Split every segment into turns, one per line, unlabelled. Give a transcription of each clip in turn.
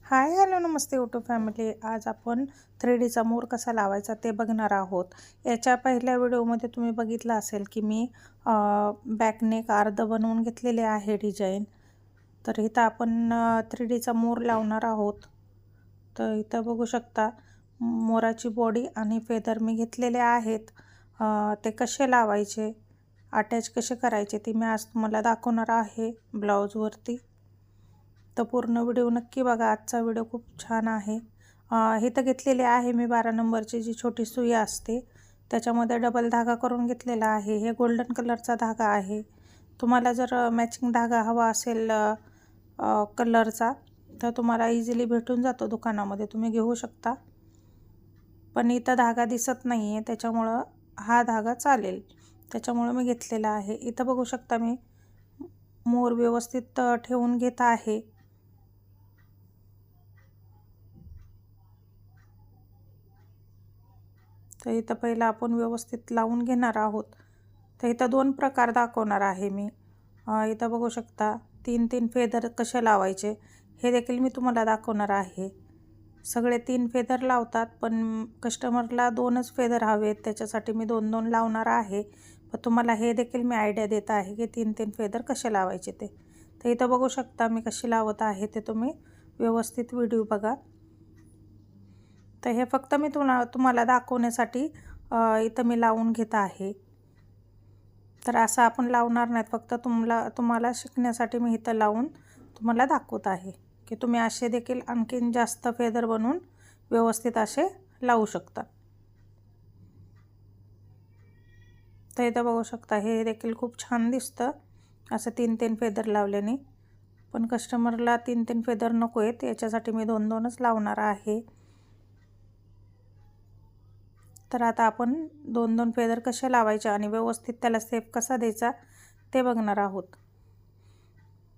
Hi hello नमस्ते YouTube family. आज आपण 3Dचा मोर कसा लावायचा ते बघणार आहोत. याच्या पहिल्या व्हिडिओमध्ये तुम्ही बघितलं असेल की मी बॅकनेक अर्ध बनवून घेतलेले आहे डिझाईन. तर इथं आपण 3Dचा मोर लावणार आहोत. तर इथं बघू शकता मोराची बॉडी आणि फेदर मी घेतलेले आहेत. ते कसे लावायचे, अटॅच कसे करायचे ते मी आज तुम्हाला दाखवणार आहे ब्लाऊजवरती. तर पूर्ण व्हिडिओ नक्की बघा. आजचा व्हिडिओ खूप छान आहे. हे तर घेतलेले आहे मी 12 नंबरची जी छोटी सुई असते त्याच्यामध्ये डबल धागा करून घेतलेला आहे. हे गोल्डन कलरचा धागा आहे. तुम्हाला जर मॅचिंग धागा हवा असेल कलरचा तर तुम्हाला इझिली भेटून जातो दुकानामध्ये, तुम्ही घेऊ शकता. पण इथं धागा दिसत नाही आहे त्याच्यामुळं हा धागा चालेल, त्याच्यामुळं मी घेतलेला आहे. इथं बघू शकता मी मोर व्यवस्थित ठेवून घेत आहे. तर इथं पहिलं आपण व्यवस्थित लावून घेणार आहोत. तर इथं 2 प्रकार दाखवणार आहे मी. इथं बघू शकता 3-3 फेदर कसे लावायचे हे देखील मी तुम्हाला दाखवणार आहे. सगळे 3 फेदर लावतात पण कस्टमरला 2च फेदर हवेत, त्याच्यासाठी मी 2-2 लावणार आहे. पण तुम्हाला हे देखील मी आयडिया देत आहे की 3-3 फेदर कसे लावायचे ते. तर इथं बघू शकता मी कशी लावत आहे ते तुम्ही व्यवस्थित व्हिडिओ बघा. तर हे फक्त मी तुम्हाला दाखवण्यासाठी इथं मी लावून घेत आहे. तर असं आपण लावणार नाहीत, फक्त तुम्हाला शिकण्यासाठी मी इथं लावून तुम्हाला दाखवत आहे की तुम्ही असे देखील आणखीन जास्त फेदर बनवून व्यवस्थित असे लावू शकता. तर इथं बघू शकता हे देखील खूप छान दिसतं असं 3-3 फेदर लावल्याने. पण कस्टमरला 3-3 फेदर नको आहेत, याच्यासाठी मी 2-2च लावणार आहे. तर आता आपण 2-2 फेदर कसे लावायचे आणि व्यवस्थित त्याला शेप कसा द्यायचा ते बघणार आहोत.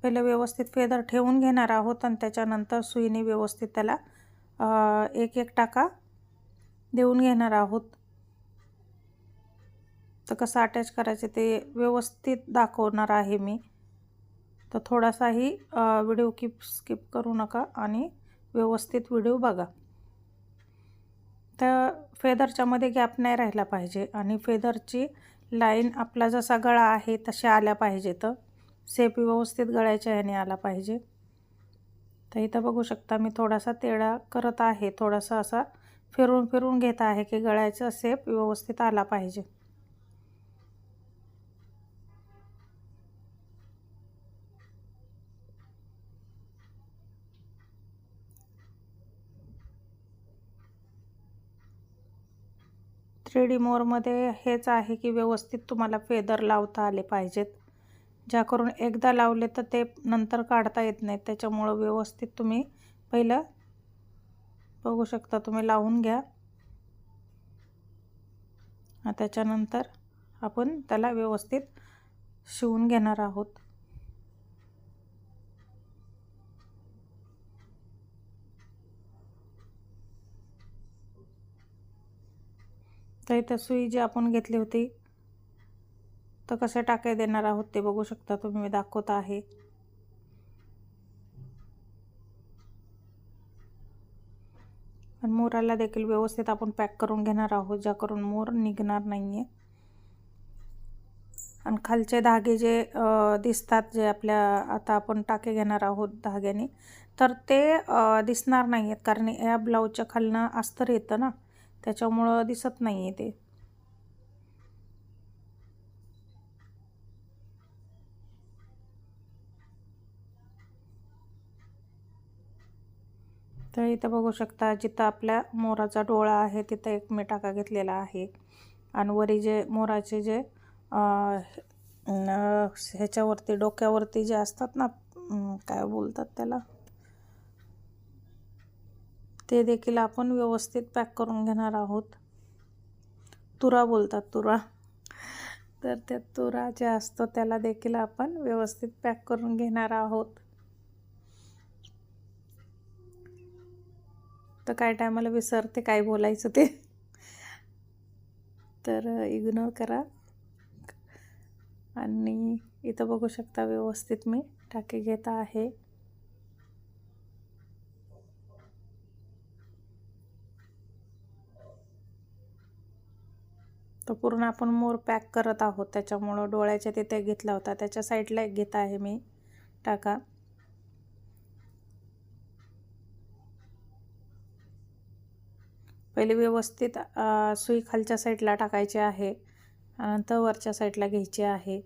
पहिले व्यवस्थित फेदर ठेवून घेणार आहोत आणि त्याच्यानंतर सुईने व्यवस्थित त्याला एक टाका देऊन घेणार आहोत. तर कसं अटॅच करायचे ते व्यवस्थित दाखवणार आहे मी. तर थोडासाही व्हिडिओ स्किप करू नका आणि व्यवस्थित व्हिडिओ बघा. तर फेदरच्या मध्ये गॅप नाही राहिला पाहिजे आणि फेदरची लाईन आपला जसा गळा आहे तशा आल्या पाहिजे. तर शेप व्यवस्थित गळ्याच्या ह्याने आला पाहिजे. तर इथं बघू शकता मी थोडासा तेढा करत आहे, थोडासा असा फिरून घेत आहे की गळ्याचा शेप व्यवस्थित आला पाहिजे. थ्री डी मोरमध्ये हेच आहे की व्यवस्थित तुम्हाला फेदर लावता आले पाहिजेत, ज्या करून एकदा लावले तर ते नंतर काढता येत नाहीत. त्याच्यामुळं व्यवस्थित तुम्ही पहिलं बघू शकता तुम्ही लावून घ्या. त्याच्यानंतर आपण त्याला व्यवस्थित शिवून घेणार आहोत. तर इथं सुई जी आपण घेतली होती तर कसे टाके देणार आहोत ते बघू शकता तुम्ही, मी दाखवत आहे. आणि मोराला देखील व्यवस्थित आपण पॅक करून घेणार आहोत, ज्या करून मोर निघणार नाही आहे. आणि खालचे धागे जे दिसतात, जे आपल्या आता आपण टाके घेणार आहोत धाग्याने, तर ते दिसणार नाही आहेत कारण या ब्लाऊजच्या खालनं अस्तर येतं ना, त्याच्यामुळं दिसत नाही आहे ते. तर इथं बघू शकता जिथं आपल्या मोराचा डोळा आहे तिथं एक मी टाका घेतलेला आहे आणि वरी जे मोराचे जे ह्याच्यावरती डोक्यावरती जे असतात ना, काय बोलतात त्याला, ते देखील आपण व्यवस्थित पॅक करून घेणार आहोत. तुरा बोलतात, तुरा. तर त्या तुरा जे असतो त्याला देखील आपण व्यवस्थित पॅक करून घेणार आहोत. तर काय टायमाला विसरते काय बोलायचं ते, तर इग्नोर करा. आणि इथं बघू शकता व्यवस्थित मी टाके घेत आहे. तर पूर्ण आपण मोर पॅक करत आहोत, त्याच्यामुळं डोळ्याच्या तिथे घेतला होता, त्याच्या साईडला एक घेत आहे मी टाका. पहिले व्यवस्थित सुई खालच्या साईडला टाकायची आहे, नंतर वरच्या साईडला घ्यायची आहे.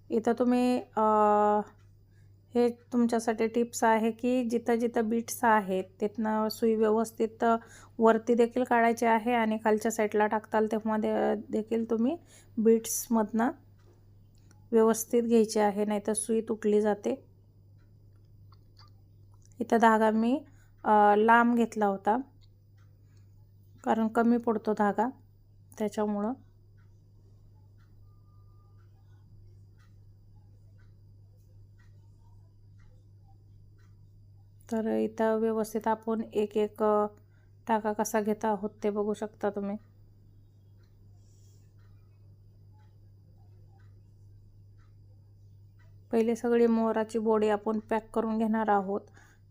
इथं तुम्ही हे तुमच्यासाठी टिप्स आहे की जिथं जिथं बीट्स आहेत तिथनं सुई व्यवस्थित वरती देखील काढायची आहे आणि खालच्या साईडला टाकताल तेव्हा देखील तुम्ही बीट्समधनं व्यवस्थित घ्यायची आहे, नाहीतर सुई तुटली जाते. इथं धागा मी लांब घेतला होता कारण कमी पडतो धागा त्याच्यामुळं. तर इथं व्यवस्थित आपण एक एक टाका कसा घेत आहोत ते बघू शकता तुम्ही. पहिले सगळी मोराची बॉडी आपण पॅक करून घेणार आहोत,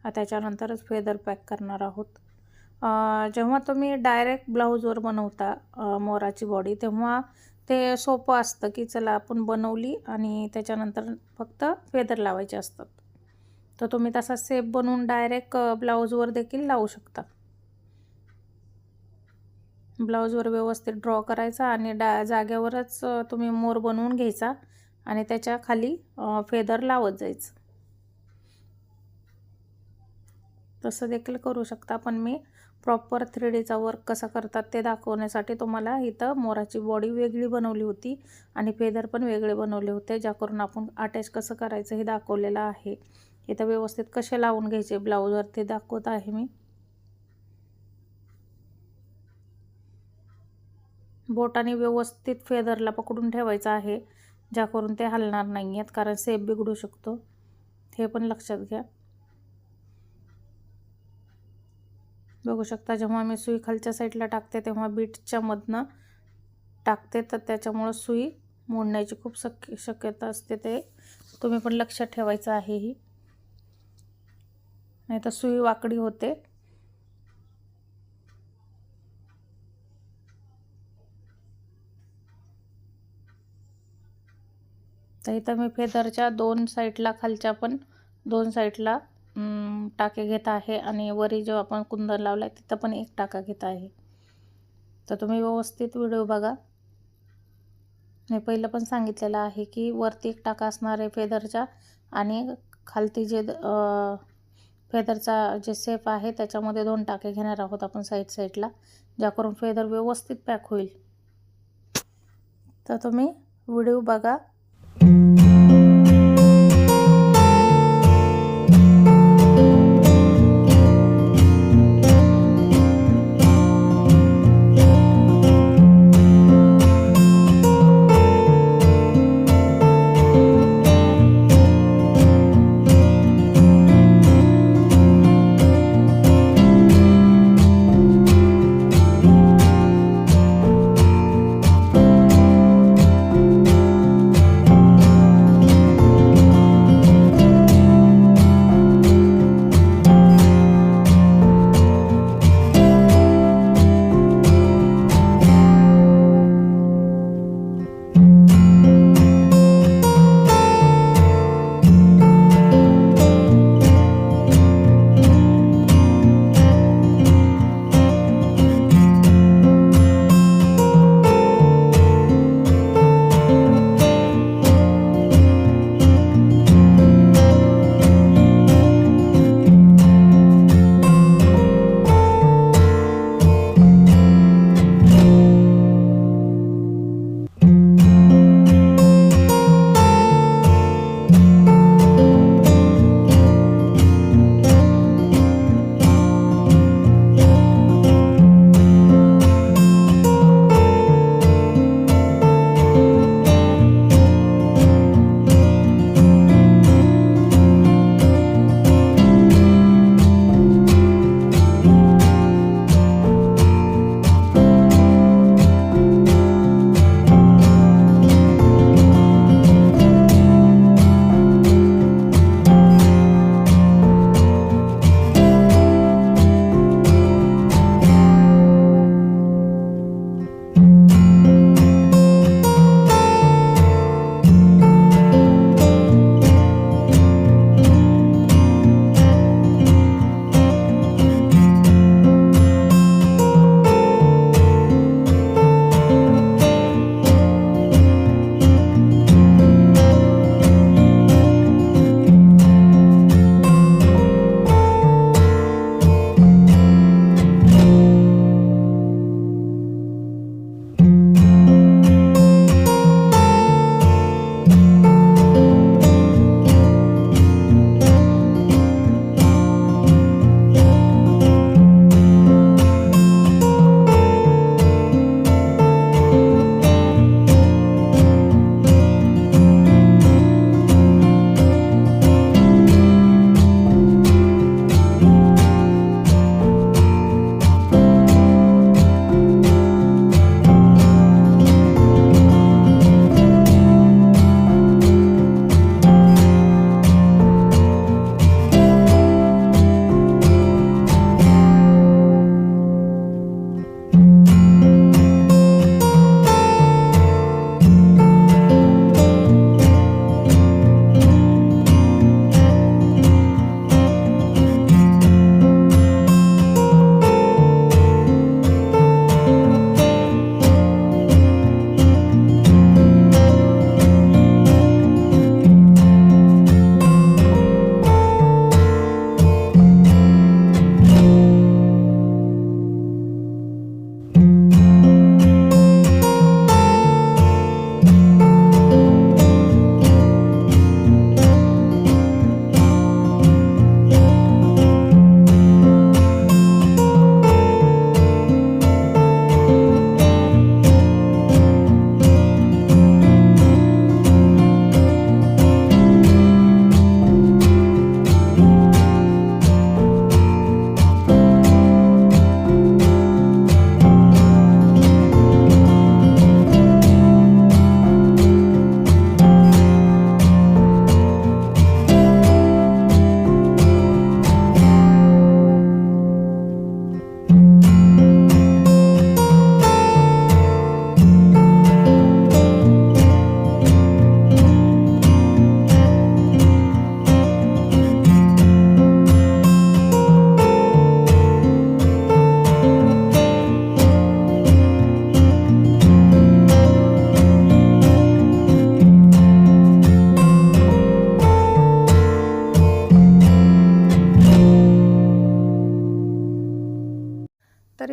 त्याच्यानंतरच फेदर पॅक करणार आहोत. जेव्हा तुम्ही डायरेक्ट ब्लाऊजवर बनवता मोराची बॉडी तेव्हा ते सोपं असतं की चला आपण बनवली आणि त्याच्यानंतर फक्त फेदर लावायचे असतात. तर तुम्ही तसा सेप बनवून डायरेक्ट ब्लाऊजवर देखील लावू शकता. ब्लाऊजवर व्यवस्थित ड्रॉ करायचा आणि जागेवरच तुम्ही मोर बनवून घ्यायचा आणि त्याच्या खाली फेदर लावत जायचं. तसं देखील करू शकता, पण मी प्रॉपर 3Dचा वर्क कसा करतात ते दाखवण्यासाठी तुम्हाला इथं मोराची बॉडी वेगळी बनवली होती आणि फेदर पण वेगळे बनवले होते, ज्याकरून आपण अटॅच कसं करायचं हे दाखवलेलं आहे. इथं व्यवस्थित कसे लावून घ्यायचे ब्लाऊजवर ते दाखवत आहे मी. बोटाने व्यवस्थित फेदरला पकडून ठेवायचं आहे, ज्याकरून ते हलणार नाही आहेत, कारण सेप बिघडू शकतो, हे पण लक्षात घ्या. बघू शकता जेव्हा मी सुई खालच्या साईडला टाकते तेव्हा बीटच्या मधनं टाकते, तर त्याच्यामुळं सुई मोडण्याची खूप शक्यता असते. ते तुम्ही पण लक्षात ठेवायचं आहे ही, नाही तर सुई वाकडी होते. तर इथं मी फेदरच्या दोन साईडला खालच्या पण दोन साईडला टाके घेत आहे आणि वरी जो आपण कुंदन लावला आहे तिथं पण एक टाका घेत आहे. तर तुम्ही व्यवस्थित व्हिडिओ बघा. मी पहिलं पण सांगितलेलं आहे की वरती एक टाका असणार आहे फेदरच्या आणि खालती जे फेदरचा जे सेप आहे त्याच्यामध्ये 2 टाके घेणार आहोत आपण साईडला, ज्याकरून फेदर व्यवस्थित पॅक होईल. तर तुम्ही व्हिडिओ बघा.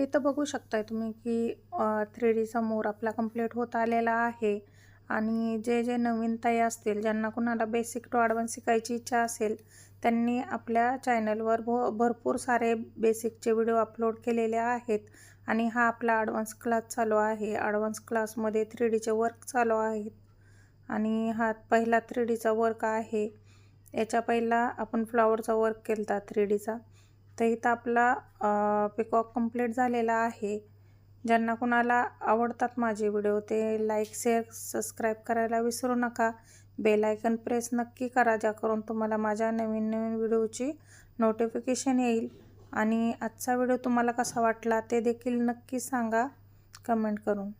इथं बघू शकताय तुम्ही की 3Dचा मोर आपला कंप्लीट होत आलेला आहे. आणि जे नवीन ताई असतील, ज्यांना कुणाला बेसिक टू ॲडव्हान्स शिकायची इच्छा असेल, त्यांनी आपल्या चॅनलवर भरपूर सारे बेसिकचे व्हिडिओ अपलोड केलेले आहेत. आणि हा आपला ॲडव्हान्स क्लास चालू आहे. ॲडव्हान्स क्लासमध्ये 3Dचे वर्क चालू आहेत. आणि हा पहिला 3Dचा वर्क आहे. याच्या पहिला आपण फ्लॉवरचा वर्क केला 3Dचा. तर इथं आपला पिकॉक कंप्लीट झालेला आहे. ज्यांना कुणाला आवडतात माझे व्हिडिओ ते लाईक, शेअर, सबस्क्राईब करायला विसरू नका. बेल आयकन प्रेस नक्की करा, ज्याकरून तुम्हाला माझ्या नवीन व्हिडिओची नोटिफिकेशन येईल. आणि आजचा व्हिडिओ तुम्हाला कसा वाटला ते देखील नक्की सांगा कमेंट करून.